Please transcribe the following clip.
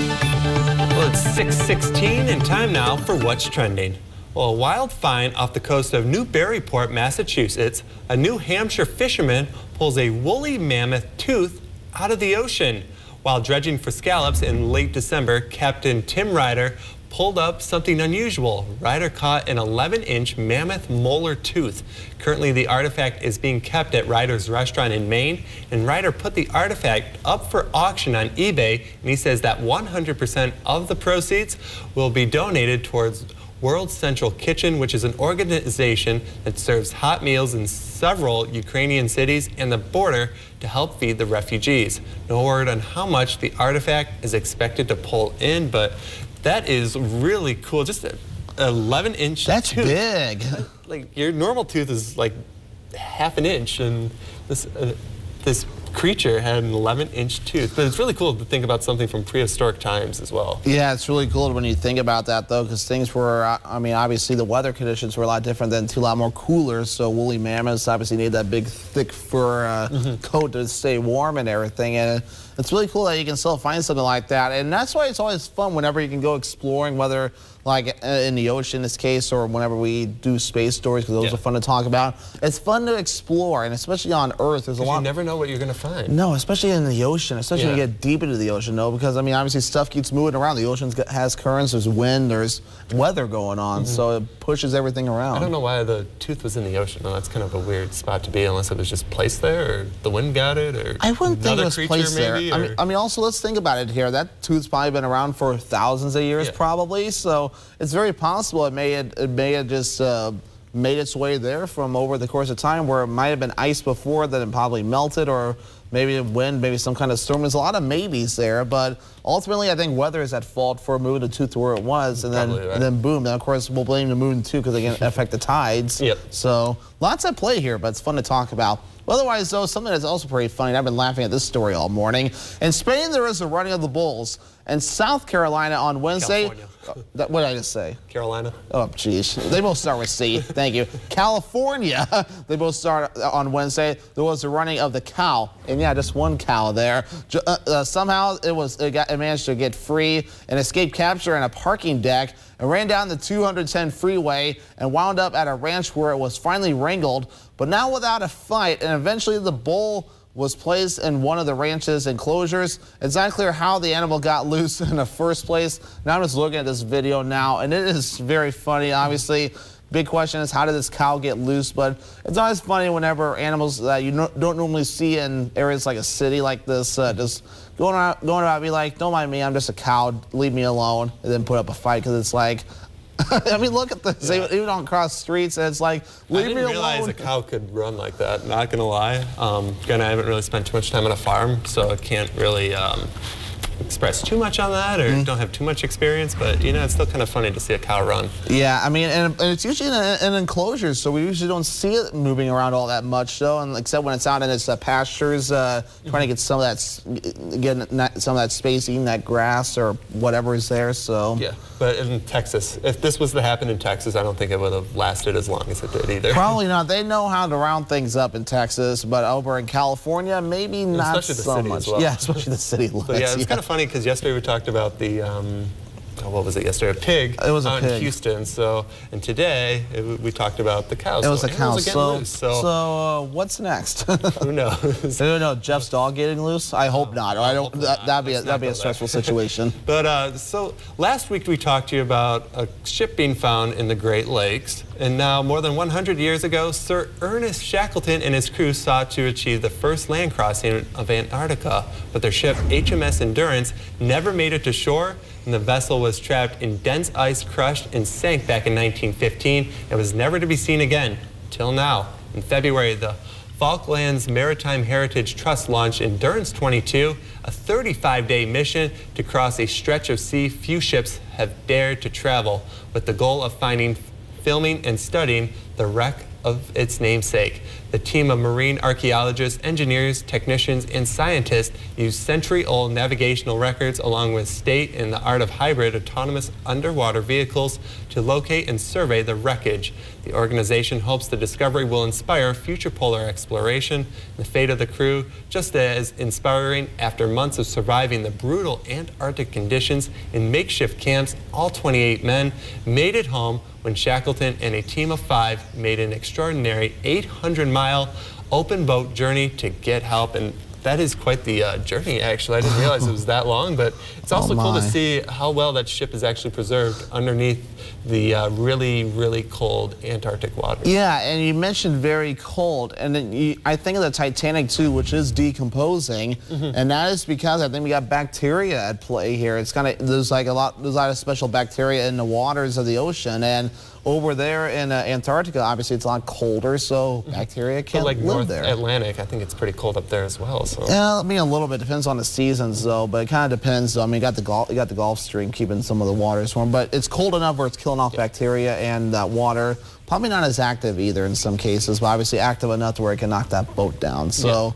Well, it's 6:16 and time now for What's Trending. Well, a wild find off the coast of Newburyport, Massachusetts. A New Hampshire fisherman pulls a woolly mammoth tooth out of the ocean. While dredging for scallops in late December, Captain Tim Ryder pulled up something unusual. Ryder caught an 11-inch mammoth molar tooth. Currently, the artifact is being kept at Ryder's restaurant in Maine, and Ryder put the artifact up for auction on eBay, and he says that 100% of the proceeds will be donated towards World Central Kitchen, which is an organization that serves hot meals in several Ukrainian cities and the border to help feed the refugees. No word on how much the artifact is expected to pull in, but that is really cool. Just an 11-inch That's tooth. big. Like your normal tooth is like half an inch, and this creature had an 11-inch tooth. But it's really cool to think about something from prehistoric times as well. Yeah, it's really cool when you think about that, though, because things were, I mean, obviously the weather conditions were a lot different then, too, a lot more cooler, so woolly mammoths obviously need that big, thick fur coat to stay warm and everything, and it's really cool that you can still find something like that, and that's why it's always fun whenever you can go exploring, whether like in the ocean in this case, or whenever we do space stories, because those are fun to talk about. It's fun to explore, and especially on Earth, there's a lot. You never know what you're going to find. No, especially in the ocean, especially when you get deep into the ocean, though, because I mean, obviously stuff keeps moving around. The ocean has currents, there's wind, there's weather going on, so it pushes everything around. I don't know why the tooth was in the ocean. Though. That's kind of a weird spot to be, unless it was just placed there, or the wind got it, or I wouldn't think it was placed there. Maybe, I mean, also let's think about it here. That tooth's probably been around for thousands of years, probably. So it's very possible it may have just made its way there from over the course of time, where it might have been ice before, then it probably melted, or maybe wind, maybe some kind of storm. There's a lot of maybes there, but ultimately I think weather is at fault for moving the tooth to where it was, and then boom. Then of course we'll blame the moon too, because they can affect the tides. So lots at play here, but it's fun to talk about. Otherwise, though, something that's also pretty funny, and I've been laughing at this story all morning. In Spain, there is a running of the bulls. And South Carolina on Wednesday. What did I just say? Carolina. Oh, geez. They both start with C. Thank you. California. They both start on Wednesday. There was a running of the cow. And yeah, just one cow there. Somehow it managed to get free and escape capture in a parking deck, and ran down the 210 freeway and wound up at a ranch where it was finally wrangled, but now without a fight, and eventually the bull was placed in one of the ranch's enclosures. It's not clear how the animal got loose in the first place. Now I'm just looking at this video now, and it is very funny. Obviously, big question is, how did this cow get loose? But it's always funny whenever animals that you don't normally see in areas like a city like this just going about, be like, don't mind me, I'm just a cow, leave me alone, and then put up a fight, because it's like, I mean, look at this. Even on cross streets, and it's like, leave me alone. I didn't realize a cow could run like that, not gonna lie. Again, I haven't really spent too much time on a farm, so I can't really express too much on that, or don't have too much experience, but you know, it's still kind of funny to see a cow run. Yeah, I mean, and it's usually in enclosures, so we usually don't see it moving around all that much, though, and except when it's out in its pastures, trying to get some of that space, eating that grass or whatever is there. So yeah, but in Texas, if this was to happen in Texas, I don't think it would have lasted as long as it did either. Probably not. They know how to round things up in Texas, but over in California, maybe not so much. Well. Yeah, especially the city limits. So yeah, it's kind of funny, because yesterday we talked about the, what was it yesterday? A pig. It was a out pig. in Houston. So, and today we talked about the cows. It was a cow. So what's next? Who knows? I don't know. Jeff's dog getting loose? I hope not. I don't. That'd be a stressful situation. But so last week we talked to you about a ship being found in the Great Lakes. And now, more than 100 years ago, Sir Ernest Shackleton and his crew sought to achieve the first land crossing of Antarctica. But their ship, HMS Endurance, never made it to shore, and the vessel was trapped in dense ice, crushed, and sank back in 1915. It was never to be seen again, till now. In February, the Falklands Maritime Heritage Trust launched Endurance 22, a 35-day mission to cross a stretch of sea few ships have dared to travel, with the goal of filming and studying the wreck of its namesake. The team of marine archaeologists, engineers, technicians, and scientists used century-old navigational records along with state and the art of hybrid autonomous underwater vehicles to locate and survey the wreckage. The organization hopes the discovery will inspire future polar exploration. The fate of the crew, just as inspiring after months of surviving the brutal Antarctic conditions in makeshift camps, all 28 men made it home when Shackleton and a team of 5 made an extraordinary 800-mile open boat journey to get help. And that is quite the journey, actually. I didn't realize it was that long, but it's also cool to see how well that ship is actually preserved underneath the really, really cold Antarctic waters. Yeah, and you mentioned very cold, and then I think of the Titanic too, which is decomposing, and that is because I think we got bacteria at play here. It's kind of there's a lot of special bacteria in the waters of the ocean, and over there in Antarctica, obviously it's a lot colder, so bacteria can't live North there. Atlantic, I think it's pretty cold up there as well. So. Yeah, I mean a little bit depends on the seasons though, but it kind of depends. I mean, you got the Gulf Stream keeping some of the waters warm, but it's cold enough where it's killing off bacteria, and that water probably not as active either in some cases, but obviously active enough to where it can knock that boat down. So.